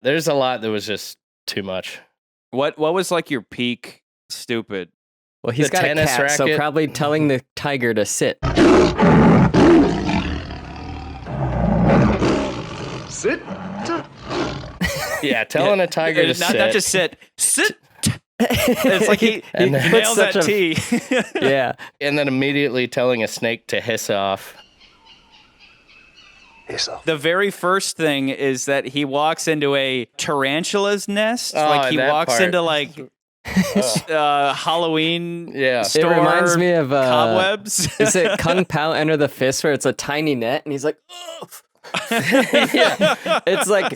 There's a lot that was just too much. What was like your peak stupid? Well, he's The got a tennis cat, so racket. probably telling the tiger to sit. Sit. Yeah, telling a tiger to not, sit. Not just sit. It's like he And then- nailed that such T. Yeah. And then immediately telling a snake to hiss off. The very first thing is that he walks into a tarantula's nest. Oh, like he that walks part. into like Halloween Yeah. store It reminds me of cobwebs. Is it Kung Pao Enter the Fist, where it's a tiny net and he's like, ugh. Yeah. It's like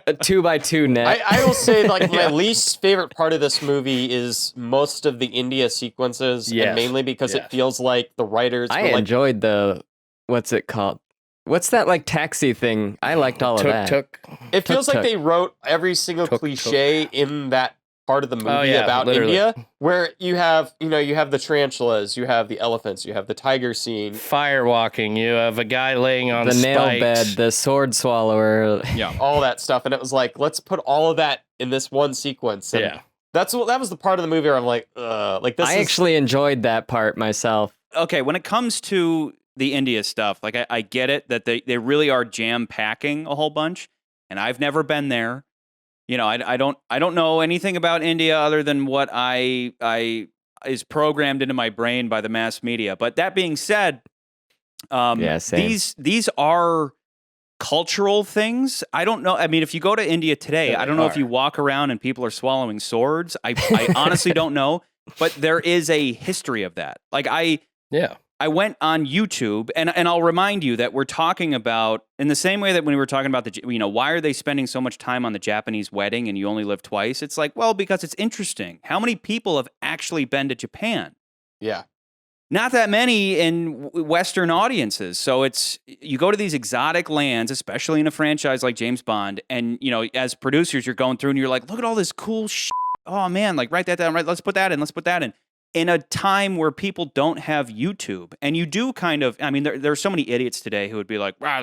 a 2x2 net. I will say, like, my least favorite part of this movie is most of the India sequences, Yes. and mainly because Yes. it feels like the writers were I like, enjoyed the, what's it called? What's that like taxi thing? I liked all of that. it feels like tuk. they wrote every single Tuk, cliche in that part of the movie yeah, about literally. India, where you have the tarantulas, you have the elephants, you have the tiger scene. Fire walking. You have a guy laying on The nail spikes. bed, the sword swallower. Yeah. All that stuff, and it was like, let's put all of that in this one sequence. And Yeah. that was the part of the movie where I'm like, like this. I actually enjoyed that part myself. Okay, when it comes to the India stuff, like I get it that they really are jam packing a whole bunch, and I've never been there. You know, I don't know anything about India other than what I is programmed into my brain by the mass media. But that being said, Yeah, same. these are cultural things. I don't know. I mean, if you go to India today, Yeah, I don't know if you walk around and people are swallowing swords. I honestly don't know. But there is a history of that. Like Yeah. I went on YouTube, and I'll remind you that we're talking about, in the same way that when we were talking about why are they spending so much time on the Japanese wedding and you only live twice? It's like, well, because it's interesting. How many people have actually been to Japan? Yeah. Not that many in Western audiences. So you go to these exotic lands, especially in a franchise like James Bond, and as producers, you're going through and you're like, look at all this cool shit. Oh man, like write that down. Right, let's put that in. Let's put that in. In a time where people don't have YouTube, and you do kind of, I mean, there are so many idiots today who would be like, wow,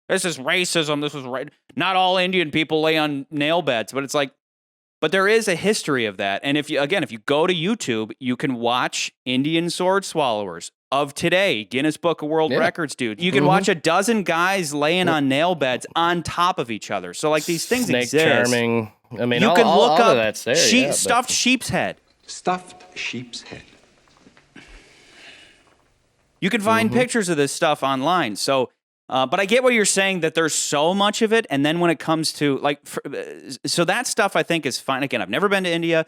this is racism. This is right. Not all Indian people lay on nail beds, but it's like, but there is a history of that. And if you go to YouTube, you can watch Indian sword swallowers of today, Guinness Book of World Records, dude. You can watch a dozen guys laying on nail beds on top of each other. So like these things Snake exist. charming. I mean, You can look all up of that's there. stuffed sheep's head. Stuffed sheep's head. You can find pictures of this stuff online. So, but I get what you're saying, that there's so much of it. And then when it comes to so that stuff I think is fine. Again, I've never been to India.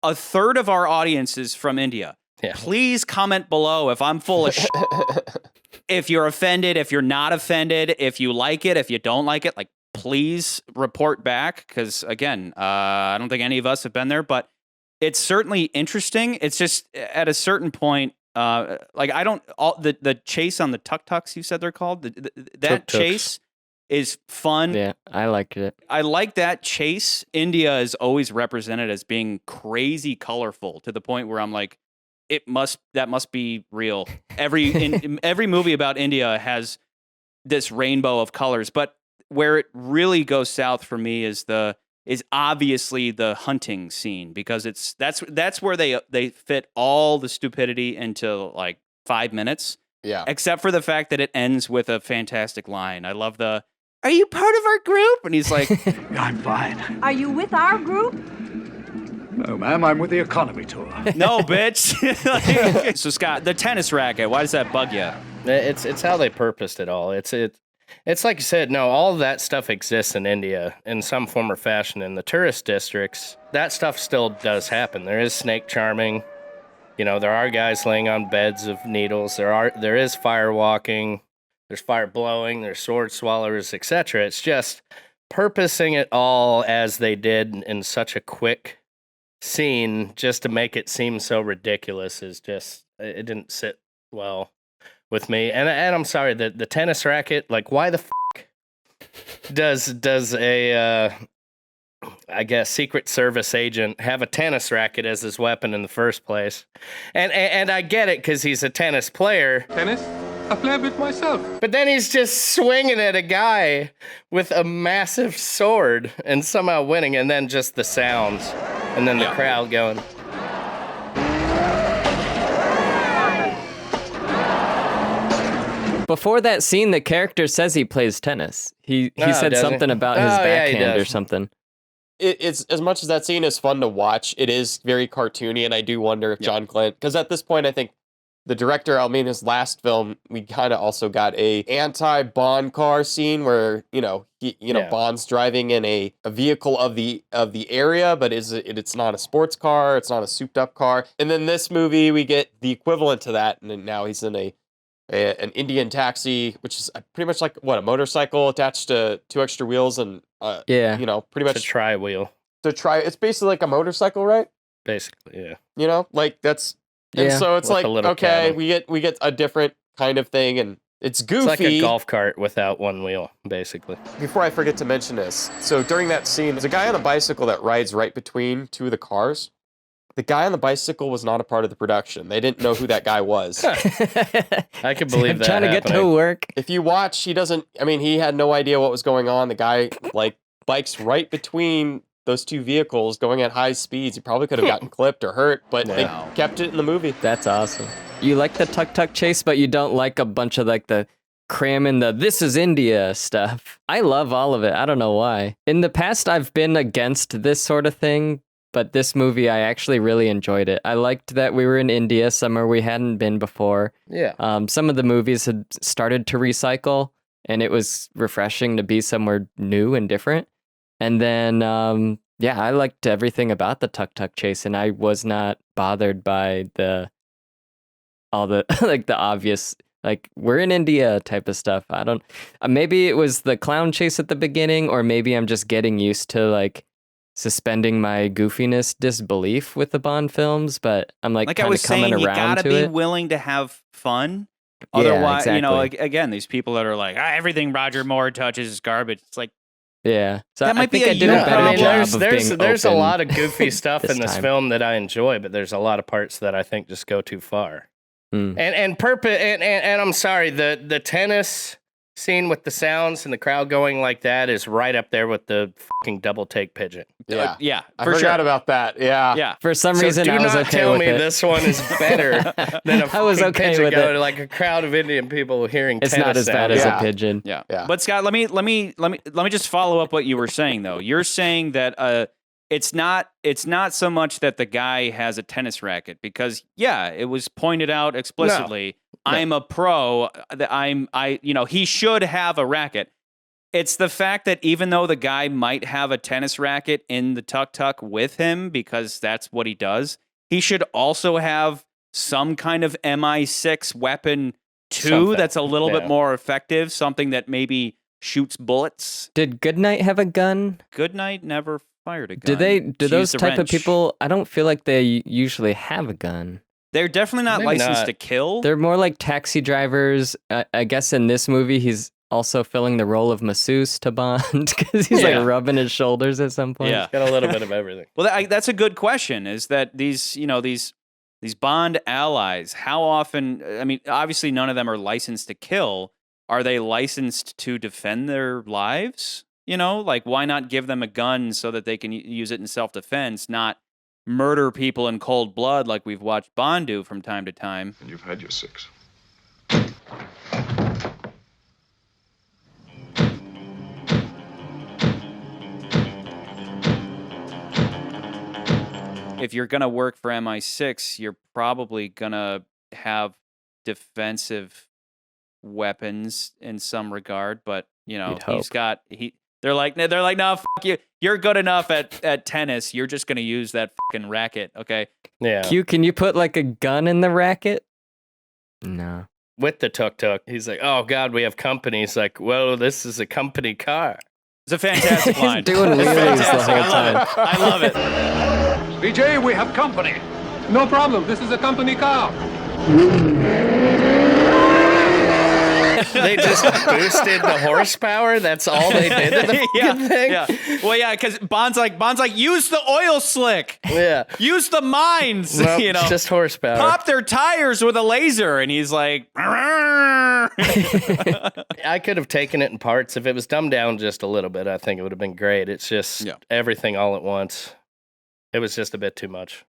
A third of our audience is from India. Yeah. Please comment below if I'm full of shit. If you're offended, if you're not offended, if you like it, if you don't like it, like please report back. Because again, I don't think any of us have been there, but it's certainly interesting. It's just at a certain point, the chase on the tuk-tuks, you said they're called, that Tuk-tuks. chase is fun. Yeah, I liked it. I like that chase. India is always represented as being crazy colorful to the point where I'm like, that must be real. Every movie about India has this rainbow of colors, but where it really goes south for me is obviously the hunting scene, because that's where they fit all the stupidity into like 5 minutes. Yeah. Except for the fact that it ends with a fantastic line. I love "Are you part of our group?" And he's like, I'm fine. Are you with our group? No, ma'am, I'm with the economy tour. "No, bitch." So Scott, the tennis racket, why does that bug you? It's how they purposed it all. It's like you said, no, all of that stuff exists in India in some form or fashion. In the tourist districts, that stuff still does happen. There is snake charming. There are guys laying on beds of needles. There is fire walking. There's fire blowing. There's sword swallowers, etc. It's just purposing it all as they did in such a quick scene, just to make it seem so ridiculous. It didn't sit well with me. And I'm sorry, the tennis racket, like why the does a I guess Secret Service agent have a tennis racket as his weapon in the first place? And I get it, because he's a tennis player. Tennis? I play a bit myself. But then he's just swinging at a guy with a massive sword and somehow winning, and then just the sounds, and then the crowd going. Before that scene, the character says he plays tennis. He said something about his backhand or something. It's as much as that scene is fun to watch, it is very cartoony, and I do wonder if John Glen, because at this point, I think the director, his last film, we kind of also got a anti-Bond car scene where Bond's driving in a vehicle of the area, but it's not a sports car, it's not a souped up car. And then this movie, we get the equivalent to that, and then now he's in an Indian taxi, which is pretty much like a motorcycle attached to 2 extra wheels and pretty much a tri-wheel. It's basically like a motorcycle, right? Basically, yeah. That's and so it's like okay, cabin. we get a different kind of thing, and it's goofy. It's like a golf cart without one wheel, basically. Before I forget to mention this, so during that scene, there's a guy on a bicycle that rides right between 2 of the cars. The guy on the bicycle was not a part of the production. They didn't know who that guy was. I can believe that. Trying to get to work. If you watch, he had no idea what was going on. The guy bikes right between those 2 vehicles going at high speeds. He probably could have gotten clipped or hurt, but they kept it in the movie. That's awesome. You like the tuk-tuk chase, but you don't like a bunch of the cramming the "this is India" stuff. I love all of it. I don't know why. In the past, I've been against this sort of thing, but this movie, I actually really enjoyed it. I liked that we were in India, somewhere we hadn't been before. Yeah. Some of the movies had started to recycle, and it was refreshing to be somewhere new and different. And then, I liked everything about the tuk-tuk chase, and I was not bothered by all the the obvious, we're in India type of stuff. I don't, maybe it was the clown chase at the beginning, or maybe I'm just getting used to suspending my goofiness disbelief with the Bond films, but I'm kind of coming around to it. You gotta be willing to have fun. Otherwise, again, these people that are like, everything Roger Moore touches is garbage. It's like, yeah. So that might be I did a better job of being there's a open lot of goofy stuff in this time. film that I enjoy, but there's a lot of parts that I think just go too far. And I'm sorry, the tennis scene with the sounds and the crowd going like that is right up there with the fucking double take pigeon. Yeah, I forgot about that. Yeah. For some reason, I was okay with it. Do not tell me this one is better than a fucking pigeon going to a crowd of Indian people hearing it's tennis not as bad as a pigeon. Yeah. But Scott, let me just follow up what you were saying though. You're saying that it's not so much that the guy has a tennis racket, because it was pointed out explicitly. No. I'm a pro. That he should have a racket. It's the fact that even though the guy might have a tennis racket in the tuk-tuk with him, because that's what he does, he should also have some kind of MI6 weapon too that's a little bit more effective, something that maybe shoots bullets. Did Goodnight have a gun? Goodnight never fired a gun. Do those type of people, I don't feel like they usually have a gun. They're definitely not licensed to kill. They're more like taxi drivers. I guess in this movie, he's also filling the role of masseuse to Bond, because he's rubbing his shoulders at some point. Yeah, got a little bit of everything. Well, that's a good question. Is that these Bond allies? How often? I mean, obviously none of them are licensed to kill. Are they licensed to defend their lives? Why not give them a gun so that they can use it in self-defense, not murder people in cold blood like we've watched Bond do from time to time? And you've had your 6. If you're going to work for MI6, you're probably going to have defensive weapons in some regard, but they're like, no, fuck you. You're good enough at tennis. You're just going to use that fucking racket, okay? Yeah. Q, can you put a gun in the racket? No. With the tuk-tuk, he's like, oh God, we have company. He's like, well, this is a company car. It's a fantastic line. Doing wheelies the whole time. I love it. BJ, we have company. No problem. This is a company car. They just boosted the horsepower. That's all they did to the fucking thing. Yeah. Well, yeah, because Bond's like, use the oil slick. Yeah. Use the mines. Nope, You know, it's just horsepower. pop their tires with a laser, and he's like, I could have taken it in parts. If it was dumbed down just a little bit, I think it would have been great. It's just everything all at once. It was just a bit too much.